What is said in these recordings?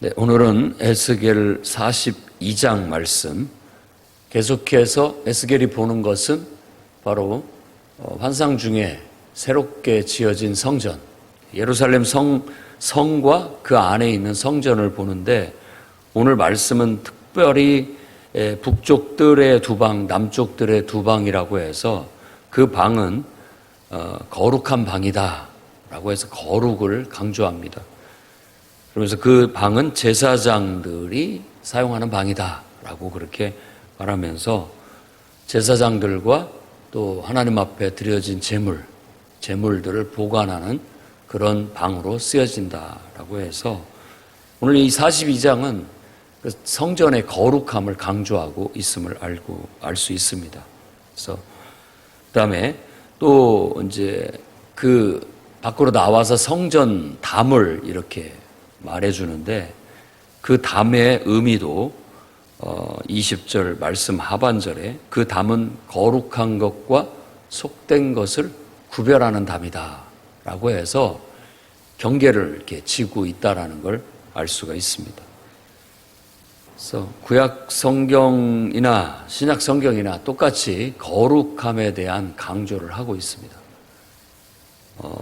네, 오늘은 에스겔 42장 말씀, 계속해서 에스겔이 보는 것은 바로 환상 중에 새롭게 지어진 성전, 예루살렘 성과 그 안에 있는 성전을 보는데, 오늘 말씀은 특별히 북쪽들의 두 방, 남쪽들의 두 방이라고 해서 그 방은 거룩한 방이다 라고 해서 거룩을 강조합니다. 그러면서 그 방은 제사장들이 사용하는 방이다 라고 그렇게 말하면서 제사장들과 또 하나님 앞에 드려진 제물들을 보관하는 그런 방으로 쓰여진다 라고 해서 오늘 이 42장은 그 성전의 거룩함을 강조하고 있음을 알 수 있습니다. 그래서 그 다음에 또 이제 그 밖으로 나와서 성전 담을 이렇게 말해주는데, 그 담의 의미도 20절 말씀 하반절에 그 담은 거룩한 것과 속된 것을 구별하는 담이다 라고 해서 경계를 이렇게 지고 있다라는 걸 알 수가 있습니다. 그래서 구약 성경이나 신약 성경이나 똑같이 거룩함에 대한 강조를 하고 있습니다.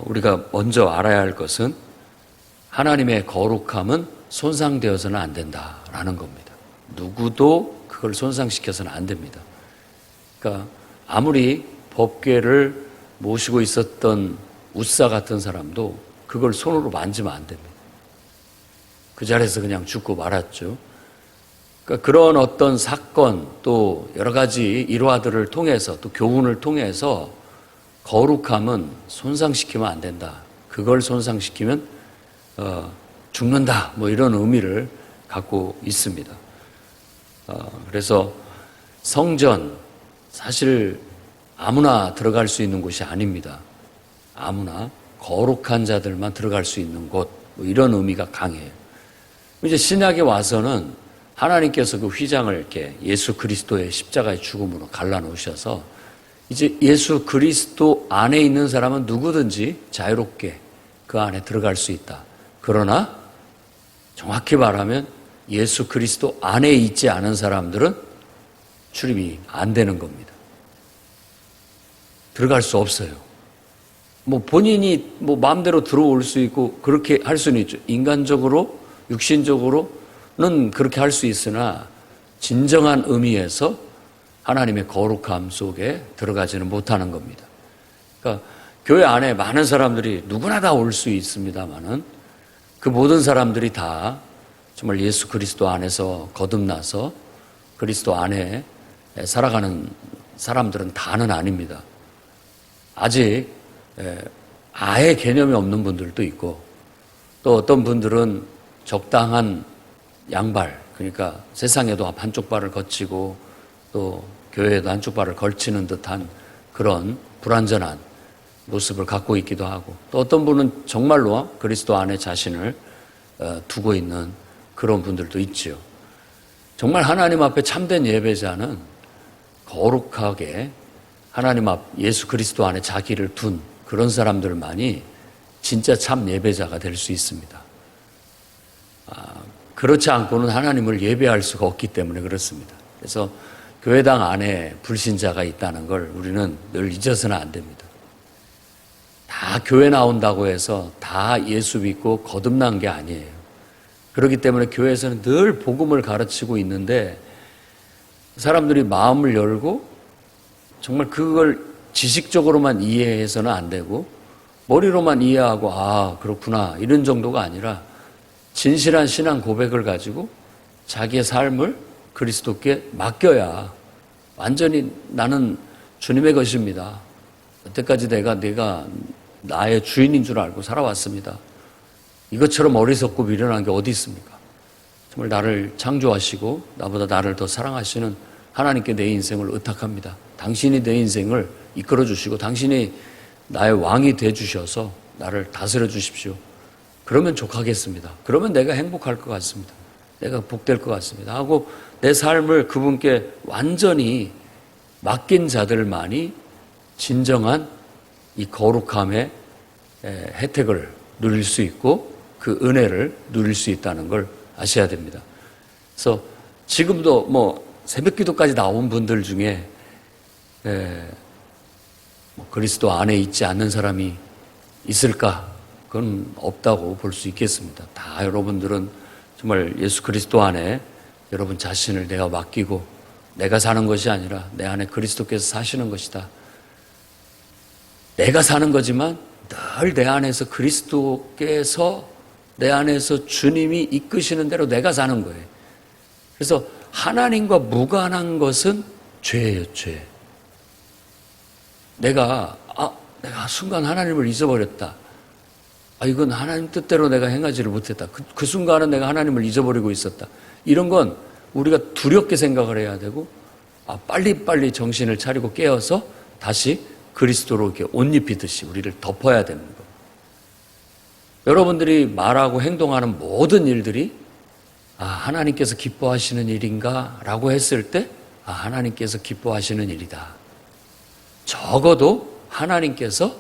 우리가 먼저 알아야 할 것은 하나님의 거룩함은 손상되어서는 안 된다라는 겁니다. 누구도 그걸 손상시켜서는 안 됩니다. 그러니까 아무리 법궤를 모시고 있었던 웃사 같은 사람도 그걸 손으로 만지면 안 됩니다. 그 자리에서 그냥 죽고 말았죠. 그러니까 그런 어떤 사건 또 여러 가지 일화들을 통해서 또 교훈을 통해서 거룩함은 손상시키면 안 된다. 그걸 손상시키면 죽는다. 뭐 이런 의미를 갖고 있습니다. 그래서 성전, 사실 아무나 들어갈 수 있는 곳이 아닙니다. 아무나 거룩한 자들만 들어갈 수 있는 곳, 뭐 이런 의미가 강해요. 이제 신약에 와서는 하나님께서 그 휘장을 이렇게 예수 그리스도의 십자가의 죽음으로 갈라놓으셔서 이제 예수 그리스도 안에 있는 사람은 누구든지 자유롭게 그 안에 들어갈 수 있다. 그러나 정확히 말하면 예수 그리스도 안에 있지 않은 사람들은 출입이 안 되는 겁니다. 들어갈 수 없어요. 뭐 본인이 뭐 마음대로 들어올 수 있고 그렇게 할 수는 있죠. 인간적으로, 육신적으로는 그렇게 할 수 있으나 진정한 의미에서 하나님의 거룩함 속에 들어가지는 못하는 겁니다. 그러니까 교회 안에 많은 사람들이 누구나 다 올 수 있습니다만은 그 모든 사람들이 다 정말 예수 그리스도 안에서 거듭나서 그리스도 안에 살아가는 사람들은 다는 아닙니다. 아직 아예 개념이 없는 분들도 있고, 또 어떤 분들은 적당한 양발, 그러니까 세상에도 한쪽 발을 거치고 또 교회에도 한쪽 발을 걸치는 듯한 그런 불완전한 모습을 갖고 있기도 하고, 또 어떤 분은 정말로 그리스도 안에 자신을 두고 있는 그런 분들도 있죠. 정말 하나님 앞에 참된 예배자는 거룩하게 하나님 앞 예수 그리스도 안에 자기를 둔 그런 사람들만이 진짜 참 예배자가 될 수 있습니다. 그렇지 않고는 하나님을 예배할 수가 없기 때문에 그렇습니다. 그래서 교회당 안에 불신자가 있다는 걸 우리는 늘 잊어서는 안 됩니다. 다 교회 나온다고 해서 다 예수 믿고 거듭난 게 아니에요. 그렇기 때문에 교회에서는 늘 복음을 가르치고 있는데, 사람들이 마음을 열고 정말 그걸 지식적으로만 이해해서는 안 되고 머리로만 이해하고 아 그렇구나 이런 정도가 아니라 진실한 신앙 고백을 가지고 자기의 삶을 그리스도께 맡겨야 완전히 나는 주님의 것입니다. 여태까지 내가 나의 주인인 줄 알고 살아왔습니다. 이것처럼 어리석고 미련한 게 어디 있습니까? 정말 나를 창조하시고 나보다 나를 더 사랑하시는 하나님께 내 인생을 의탁합니다. 당신이 내 인생을 이끌어 주시고 당신이 나의 왕이 돼 주셔서 나를 다스려 주십시오. 그러면 족하겠습니다. 그러면 내가 행복할 것 같습니다. 내가 복될 것 같습니다. 하고 내 삶을 그분께 완전히 맡긴 자들만이 진정한 이 거룩함의 혜택을 누릴 수 있고 그 은혜를 누릴 수 있다는 걸 아셔야 됩니다. 그래서 지금도 뭐 새벽 기도까지 나온 분들 중에 그리스도 안에 있지 않는 사람이 있을까? 그건 없다고 볼 수 있겠습니다. 다 여러분들은 정말 예수 그리스도 안에 여러분 자신을 내가 맡기고 내가 사는 것이 아니라 내 안에 그리스도께서 사시는 것이다. 내가 사는 거지만 늘 내 안에서 그리스도께서 내 안에서 주님이 이끄시는 대로 내가 사는 거예요. 그래서 하나님과 무관한 것은 죄예요, 죄. 내가 순간 하나님을 잊어버렸다. 이건 하나님 뜻대로 내가 행하지를 못했다. 그 순간은 내가 하나님을 잊어버리고 있었다. 이런 건 우리가 두렵게 생각을 해야 되고, 빨리빨리 정신을 차리고 깨어서 다시 그리스도로 이렇게 옷 입히듯이 우리를 덮어야 되는 거예요. 여러분들이 말하고 행동하는 모든 일들이 하나님께서 기뻐하시는 일인가? 라고 했을 때 하나님께서 기뻐하시는 일이다. 적어도 하나님께서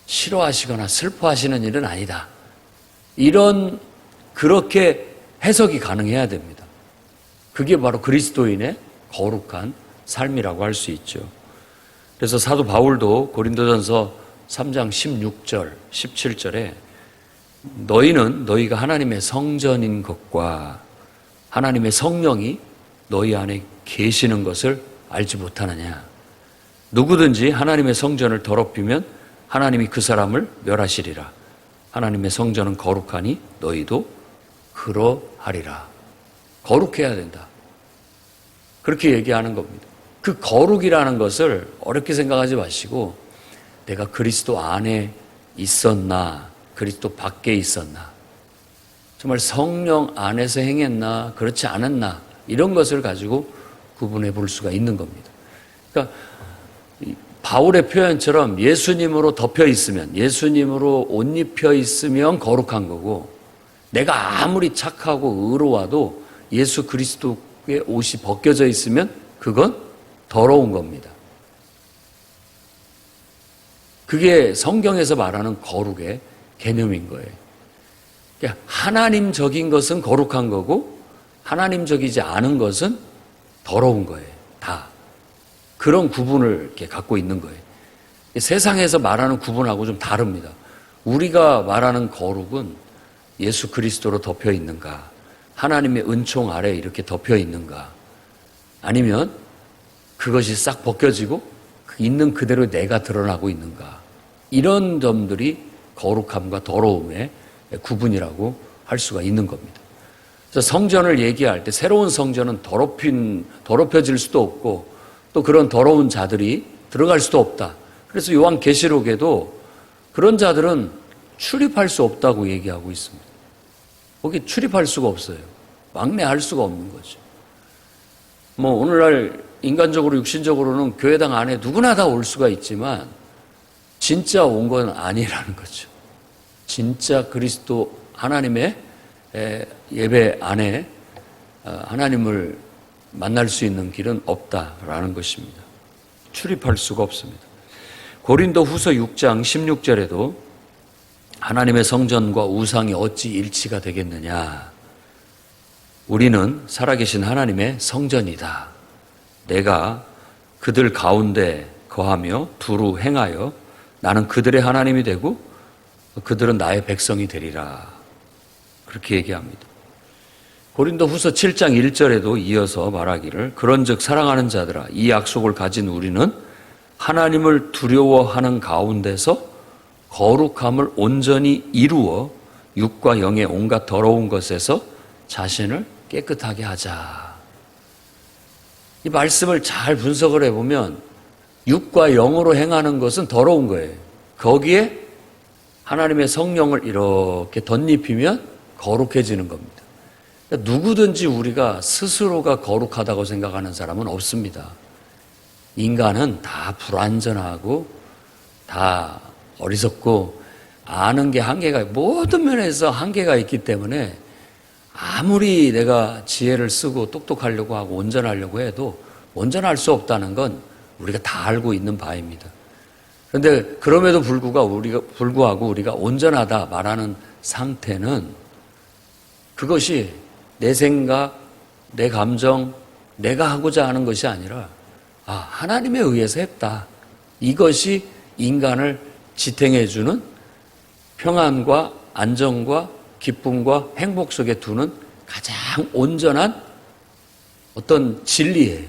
싫어하시거나 슬퍼하시는 일은 아니다. 그렇게 해석이 가능해야 됩니다. 그게 바로 그리스도인의 거룩한 삶이라고 할 수 있죠. 그래서 사도 바울도 고린도전서 3장 16절, 17절에 너희는 너희가 하나님의 성전인 것과 하나님의 성령이 너희 안에 계시는 것을 알지 못하느냐. 누구든지 하나님의 성전을 더럽히면 하나님이 그 사람을 멸하시리라. 하나님의 성전은 거룩하니 너희도 그러하리라. 거룩해야 된다. 그렇게 얘기하는 겁니다. 그 거룩이라는 것을 어렵게 생각하지 마시고 내가 그리스도 안에 있었나, 그리스도 밖에 있었나, 정말 성령 안에서 행했나, 그렇지 않았나, 이런 것을 가지고 구분해 볼 수가 있는 겁니다. 그러니까 바울의 표현처럼 예수님으로 덮여 있으면, 예수님으로 옷 입혀 있으면 거룩한 거고, 내가 아무리 착하고 의로워도 예수 그리스도의 옷이 벗겨져 있으면 그건 더러운 겁니다. 그게 성경에서 말하는 거룩의 개념인 거예요. 그러니까 하나님적인 것은 거룩한 거고 하나님적이지 않은 것은 더러운 거예요. 다. 그런 구분을 이렇게 갖고 있는 거예요. 세상에서 말하는 구분하고 좀 다릅니다. 우리가 말하는 거룩은 예수 그리스도로 덮여 있는가, 하나님의 은총 아래 이렇게 덮여 있는가, 아니면 그것이 싹 벗겨지고 있는 그대로 내가 드러나고 있는가, 이런 점들이 거룩함과 더러움의 구분이라고 할 수가 있는 겁니다. 그래서 성전을 얘기할 때 새로운 성전은 더럽혀질 수도 없고 또 그런 더러운 자들이 들어갈 수도 없다. 그래서 요한계시록에도 그런 자들은 출입할 수 없다고 얘기하고 있습니다. 거기 출입할 수가 없어요. 왕래할 수가 없는 거죠. 오늘날 인간적으로 육신적으로는 교회당 안에 누구나 다 올 수가 있지만 진짜 온 건 아니라는 거죠. 진짜 그리스도 하나님의 예배 안에 하나님을 만날 수 있는 길은 없다라는 것입니다. 출입할 수가 없습니다. 고린도 후서 6장 16절에도 하나님의 성전과 우상이 어찌 일치가 되겠느냐. 우리는 살아계신 하나님의 성전이다. 내가 그들 가운데 거하며 두루 행하여 나는 그들의 하나님이 되고 그들은 나의 백성이 되리라. 그렇게 얘기합니다. 고린도 후서 7장 1절에도 이어서 말하기를 그런즉 사랑하는 자들아 이 약속을 가진 우리는 하나님을 두려워하는 가운데서 거룩함을 온전히 이루어 육과 영의 온갖 더러운 것에서 자신을 깨끗하게 하자. 이 말씀을 잘 분석을 해보면 육과 영으로 행하는 것은 더러운 거예요. 거기에 하나님의 성령을 이렇게 덧입히면 거룩해지는 겁니다. 그러니까 누구든지 우리가 스스로가 거룩하다고 생각하는 사람은 없습니다. 인간은 다 불완전하고 다 어리석고 아는 게 한계가, 모든 면에서 한계가 있기 때문에 아무리 내가 지혜를 쓰고 똑똑하려고 하고 온전하려고 해도 온전할 수 없다는 건 우리가 다 알고 있는 바입니다. 그런데 그럼에도 불구하고 우리가 온전하다 말하는 상태는 그것이 내 생각, 내 감정, 내가 하고자 하는 것이 아니라 하나님에 의해서 했다. 이것이 인간을 지탱해주는 평안과 안정과 기쁨과 행복 속에 두는 가장 온전한 어떤 진리예요.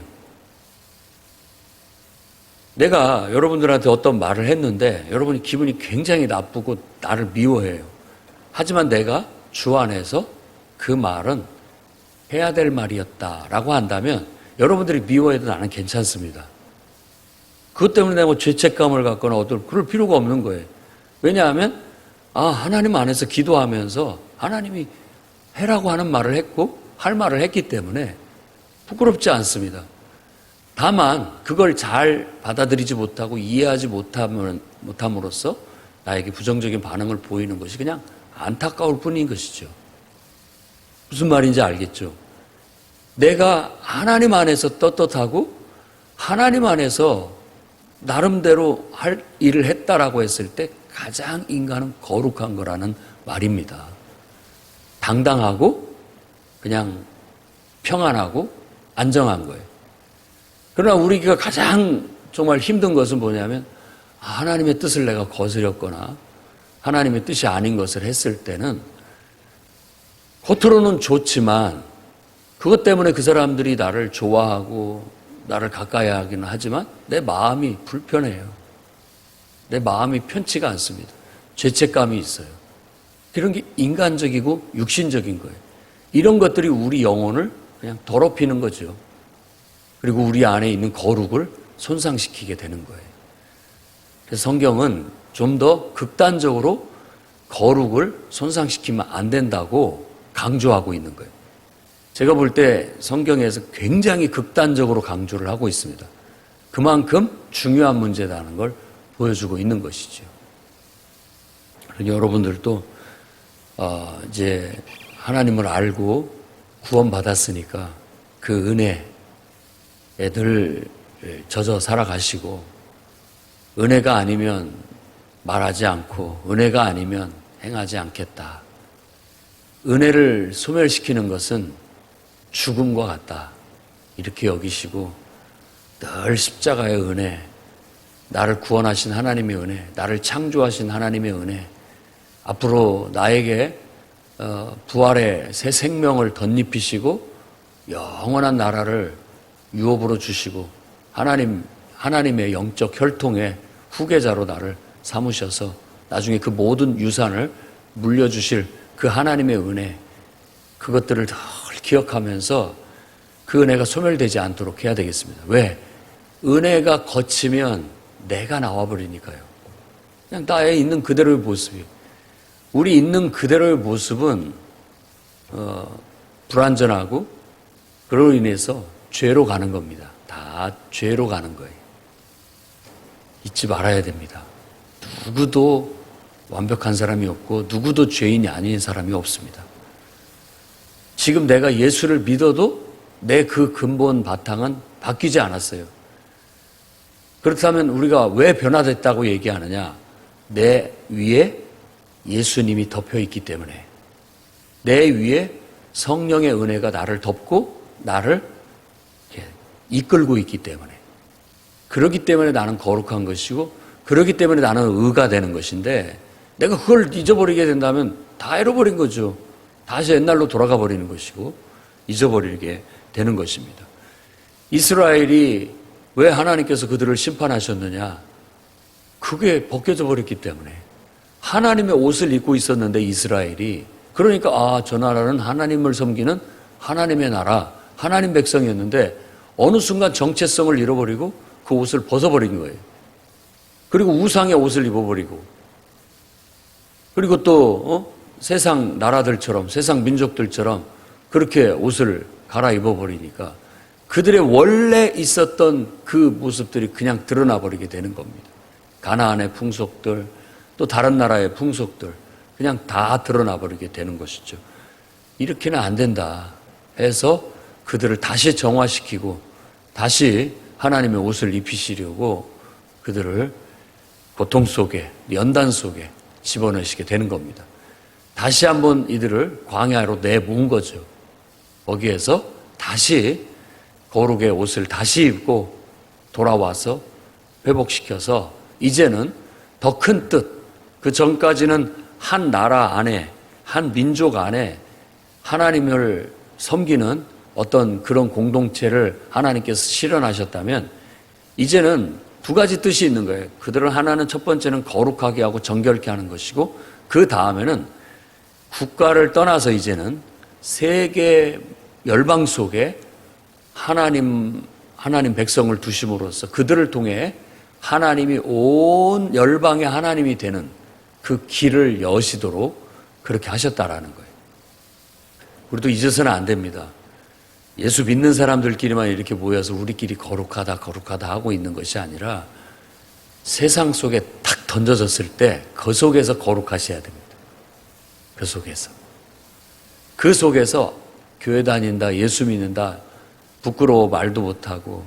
내가 여러분들한테 어떤 말을 했는데 여러분이 기분이 굉장히 나쁘고 나를 미워해요. 하지만 내가 주 안에서 그 말은 해야 될 말이었다라고 한다면 여러분들이 미워해도 나는 괜찮습니다. 그것 때문에 내가 죄책감을 갖거나 그럴 필요가 없는 거예요. 왜냐하면 하나님 안에서 기도하면서 하나님이 해라고 하는 말을 했고 할 말을 했기 때문에 부끄럽지 않습니다. 다만 그걸 잘 받아들이지 못하고 이해하지 못함으로써 나에게 부정적인 반응을 보이는 것이 그냥 안타까울 뿐인 것이죠. 무슨 말인지 알겠죠? 내가 하나님 안에서 떳떳하고 하나님 안에서 나름대로 할 일을 했다라고 했을 때 가장 인간은 거룩한 거라는 말입니다. 당당하고 그냥 평안하고 안정한 거예요. 그러나 우리가 가장 정말 힘든 것은 뭐냐면 하나님의 뜻을 내가 거스렸거나 하나님의 뜻이 아닌 것을 했을 때는 겉으로는 좋지만 그것 때문에 그 사람들이 나를 좋아하고 나를 가까이 하기는 하지만 내 마음이 불편해요. 내 마음이 편치가 않습니다. 죄책감이 있어요. 그런 게 인간적이고 육신적인 거예요. 이런 것들이 우리 영혼을 그냥 더럽히는 거죠. 그리고 우리 안에 있는 거룩을 손상시키게 되는 거예요. 그래서 성경은 좀 더 극단적으로 거룩을 손상시키면 안 된다고 강조하고 있는 거예요. 제가 볼 때 성경에서 굉장히 극단적으로 강조를 하고 있습니다. 그만큼 중요한 문제다는 걸 보여주고 있는 것이죠. 여러분들도 이제 하나님을 알고 구원받았으니까 그 은혜에 늘 젖어 살아가시고 은혜가 아니면 말하지 않고 은혜가 아니면 행하지 않겠다. 은혜를 소멸시키는 것은 죽음과 같다. 이렇게 여기시고 늘 십자가의 은혜, 나를 구원하신 하나님의 은혜, 나를 창조하신 하나님의 은혜, 앞으로 나에게 부활의 새 생명을 덧입히시고 영원한 나라를 유업으로 주시고 하나님의 영적 혈통의 후계자로 나를 삼으셔서 나중에 그 모든 유산을 물려주실 그 하나님의 은혜, 그것들을 늘 기억하면서 그 은혜가 소멸되지 않도록 해야 되겠습니다. 왜? 은혜가 거치면 내가 나와버리니까요. 그냥 나에 있는 그대로의 모습이에요. 우리 있는 그대로의 모습은 불완전하고 그로 인해서 죄로 가는 겁니다. 다 죄로 가는 거예요. 잊지 말아야 됩니다. 누구도 완벽한 사람이 없고 누구도 죄인이 아닌 사람이 없습니다. 지금 내가 예수를 믿어도 내 그 근본 바탕은 바뀌지 않았어요. 그렇다면 우리가 왜 변화됐다고 얘기하느냐? 내 위에 예수님이 덮여 있기 때문에, 내 위에 성령의 은혜가 나를 덮고 나를 이끌고 있기 때문에, 그렇기 때문에 나는 거룩한 것이고 그렇기 때문에 나는 의가 되는 것인데, 내가 그걸 잊어버리게 된다면 다 잃어버린 거죠. 다시 옛날로 돌아가 버리는 것이고 잊어버리게 되는 것입니다. 이스라엘이 왜 하나님께서 그들을 심판하셨느냐? 그게 벗겨져 버렸기 때문에. 하나님의 옷을 입고 있었는데 이스라엘이, 그러니까 저 나라는 하나님을 섬기는 하나님의 나라, 하나님 백성이었는데 어느 순간 정체성을 잃어버리고 그 옷을 벗어버린 거예요. 그리고 우상의 옷을 입어버리고, 그리고 또 세상 나라들처럼, 세상 민족들처럼 그렇게 옷을 갈아입어 버리니까 그들의 원래 있었던 그 모습들이 그냥 드러나 버리게 되는 겁니다. 가나안의 풍속들, 또 다른 나라의 풍속들, 그냥 다 드러나 버리게 되는 것이죠. 이렇게는 안 된다 해서 그들을 다시 정화시키고 다시 하나님의 옷을 입히시려고 그들을 고통 속에, 연단 속에 집어넣으시게 되는 겁니다. 다시 한번 이들을 광야로 내모은 거죠. 거기에서 다시 거룩의 옷을 다시 입고 돌아와서 회복시켜서 이제는 더 큰 뜻, 그 전까지는 한 나라 안에, 한 민족 안에 하나님을 섬기는 어떤 그런 공동체를 하나님께서 실현하셨다면 이제는 두 가지 뜻이 있는 거예요. 그들은 하나는 첫 번째는 거룩하게 하고 정결케 하는 것이고 그 다음에는 국가를 떠나서 이제는 세계 열방 속에 하나님 백성을 두심으로써 그들을 통해 하나님이 온 열방의 하나님이 되는 그 길을 여시도록 그렇게 하셨다라는 거예요. 우리도 잊어서는 안 됩니다. 예수 믿는 사람들끼리만 이렇게 모여서 우리끼리 거룩하다 하고 있는 것이 아니라 세상 속에 탁 던져졌을 때 그 속에서 거룩하셔야 됩니다. 그 속에서 교회 다닌다, 예수 믿는다, 부끄러워 말도 못하고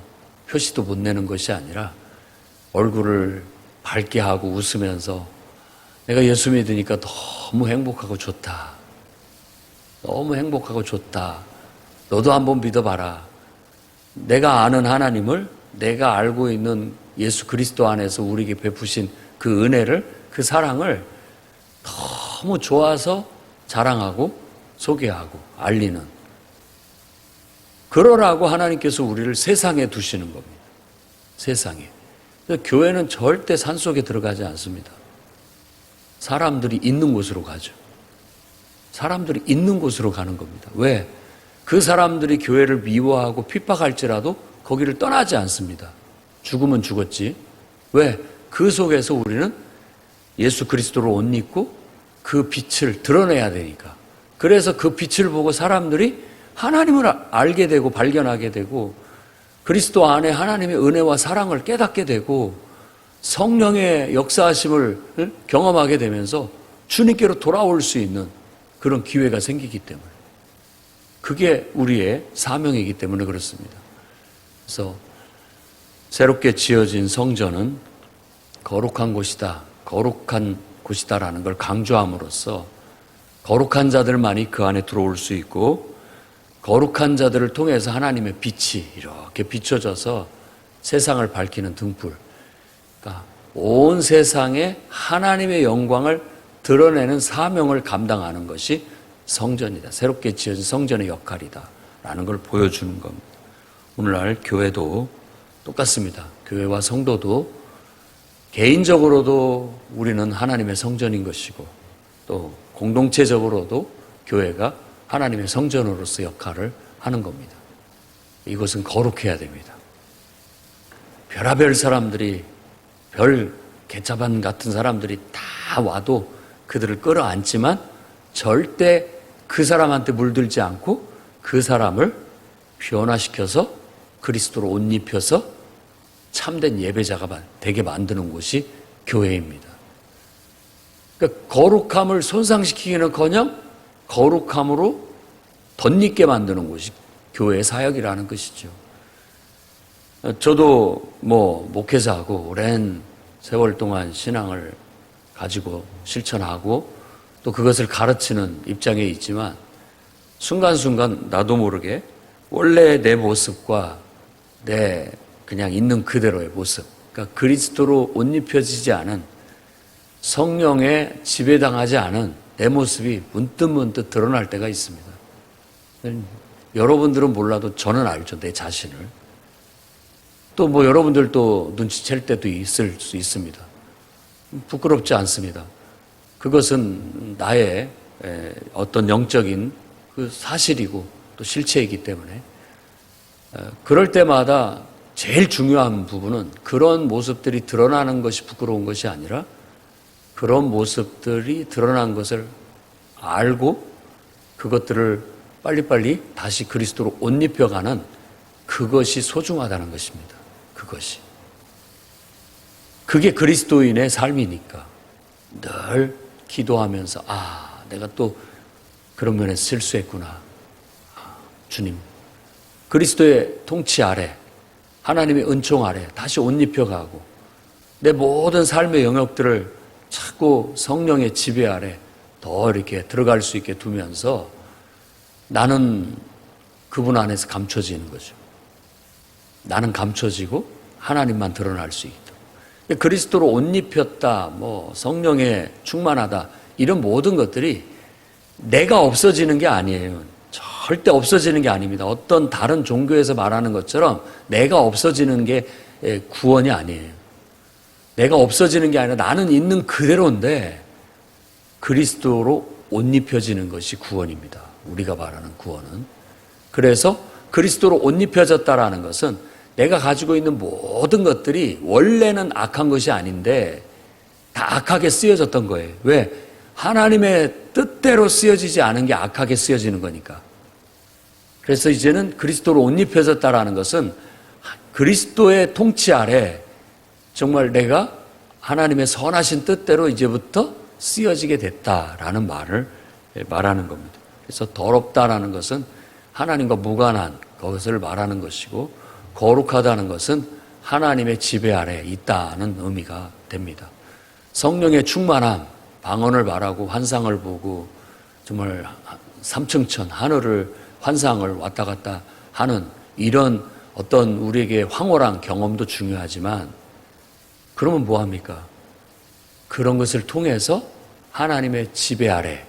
표시도 못 내는 것이 아니라 얼굴을 밝게 하고 웃으면서 내가 예수 믿으니까 너무 행복하고 좋다. 너무 행복하고 좋다. 너도 한번 믿어봐라. 내가 아는 하나님을, 내가 알고 있는 예수 그리스도 안에서 우리에게 베푸신 그 은혜를, 그 사랑을 너무 좋아서 자랑하고 소개하고 알리는, 그러라고 하나님께서 우리를 세상에 두시는 겁니다. 세상에. 교회는 절대 산속에 들어가지 않습니다. 사람들이 있는 곳으로 가죠. 사람들이 있는 곳으로 가는 겁니다. 왜? 그 사람들이 교회를 미워하고 핍박할지라도 거기를 떠나지 않습니다. 죽으면 죽었지. 왜? 그 속에서 우리는 예수 그리스도로 옷 입고 그 빛을 드러내야 되니까. 그래서 그 빛을 보고 사람들이 하나님을 알게 되고 발견하게 되고 그리스도 안에 하나님의 은혜와 사랑을 깨닫게 되고 성령의 역사하심을 경험하게 되면서 주님께로 돌아올 수 있는 그런 기회가 생기기 때문에, 그게 우리의 사명이기 때문에 그렇습니다. 그래서 새롭게 지어진 성전은 거룩한 곳이다, 거룩한 곳이다라는 걸 강조함으로써 거룩한 자들만이 그 안에 들어올 수 있고 거룩한 자들을 통해서 하나님의 빛이 이렇게 비춰져서 세상을 밝히는 등불, 그러니까 온 세상에 하나님의 영광을 드러내는 사명을 감당하는 것이 성전이다. 새롭게 지어진 성전의 역할이다 라는 걸 보여주는 겁니다. 오늘날 교회도 똑같습니다. 교회와 성도도 개인적으로도 우리는 하나님의 성전인 것이고 또 공동체적으로도 교회가 하나님의 성전으로서 역할을 하는 겁니다. 이것은 거룩해야 됩니다. 별하별 사람들이, 별 개차반 같은 사람들이 다 와도 그들을 끌어안지만 절대 그 사람한테 물들지 않고 그 사람을 변화시켜서 그리스도로 옷 입혀서 참된 예배자가 되게 만드는 곳이 교회입니다. 그러니까 거룩함을 손상시키기는커녕 거룩함으로 덧입게 만드는 곳이 교회의 사역이라는 것이죠. 저도 목회자하고 오랜 세월 동안 신앙을 가지고 실천하고 또 그것을 가르치는 입장에 있지만 순간순간 나도 모르게 원래 내 모습과 내 그냥 있는 그대로의 모습, 그러니까 그리스도로 옷 입혀지지 않은, 성령에 지배당하지 않은 내 모습이 문득문득 드러날 때가 있습니다. 여러분들은 몰라도 저는 알죠, 내 자신을. 또 여러분들도 눈치챌 때도 있을 수 있습니다. 부끄럽지 않습니다. 그것은 나의 어떤 영적인 그 사실이고 또 실체이기 때문에 그럴 때마다 제일 중요한 부분은 그런 모습들이 드러나는 것이 부끄러운 것이 아니라 그런 모습들이 드러난 것을 알고 그것들을 빨리빨리 다시 그리스도로 옷 입혀가는 그것이 소중하다는 것입니다. 그게 그리스도인의 삶이니까 늘 기도하면서 내가 또 그런 면에서 실수했구나. 주님, 그리스도의 통치 아래, 하나님의 은총 아래 다시 옷 입혀가고 내 모든 삶의 영역들을 자꾸 성령의 지배 아래 더 이렇게 들어갈 수 있게 두면서 나는 그분 안에서 감춰지는 거죠. 나는 감춰지고 하나님만 드러날 수 있다. 그리스도로 옷 입혔다, 성령에 충만하다, 이런 모든 것들이 내가 없어지는 게 아니에요. 절대 없어지는 게 아닙니다. 어떤 다른 종교에서 말하는 것처럼 내가 없어지는 게 구원이 아니에요. 내가 없어지는 게 아니라 나는 있는 그대로인데 그리스도로 옷 입혀지는 것이 구원입니다. 우리가 말하는 구원은. 그래서 그리스도로 옷 입혀졌다라는 것은 내가 가지고 있는 모든 것들이 원래는 악한 것이 아닌데 다 악하게 쓰여졌던 거예요. 왜? 하나님의 뜻대로 쓰여지지 않은 게 악하게 쓰여지는 거니까. 그래서 이제는 그리스도로 옷 입혀졌다라는 것은 그리스도의 통치 아래 정말 내가 하나님의 선하신 뜻대로 이제부터 쓰여지게 됐다라는 말을 말하는 겁니다. 그래서 더럽다라는 것은 하나님과 무관한 것을 말하는 것이고, 거룩하다는 것은 하나님의 지배 아래 있다는 의미가 됩니다. 성령의 충만함, 방언을 말하고 환상을 보고 정말 삼층천 하늘을 환상을 왔다 갔다 하는 이런 어떤 우리에게 황홀한 경험도 중요하지만, 그러면 뭐합니까? 그런 것을 통해서 하나님의 지배 아래,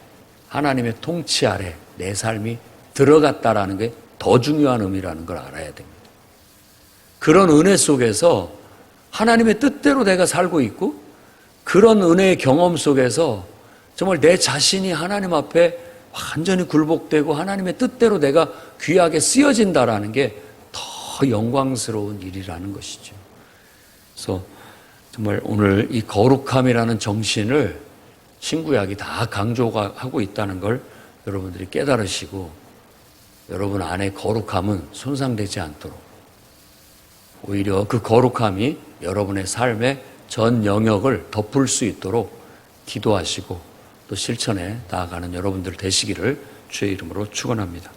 하나님의 통치 아래 내 삶이 들어갔다라는 게 더 중요한 의미라는 걸 알아야 됩니다. 그런 은혜 속에서 하나님의 뜻대로 내가 살고 있고, 그런 은혜의 경험 속에서 정말 내 자신이 하나님 앞에 완전히 굴복되고 하나님의 뜻대로 내가 귀하게 쓰여진다라는 게 더 영광스러운 일이라는 것이죠. 그래서 정말 오늘 이 거룩함이라는 정신을 신구약이 다 강조하고 있다는 걸 여러분들이 깨달으시고, 여러분 안에 거룩함은 손상되지 않도록, 오히려 그 거룩함이 여러분의 삶의 전 영역을 덮을 수 있도록 기도하시고 또 실천에 나아가는 여러분들 되시기를 주의 이름으로 축원합니다.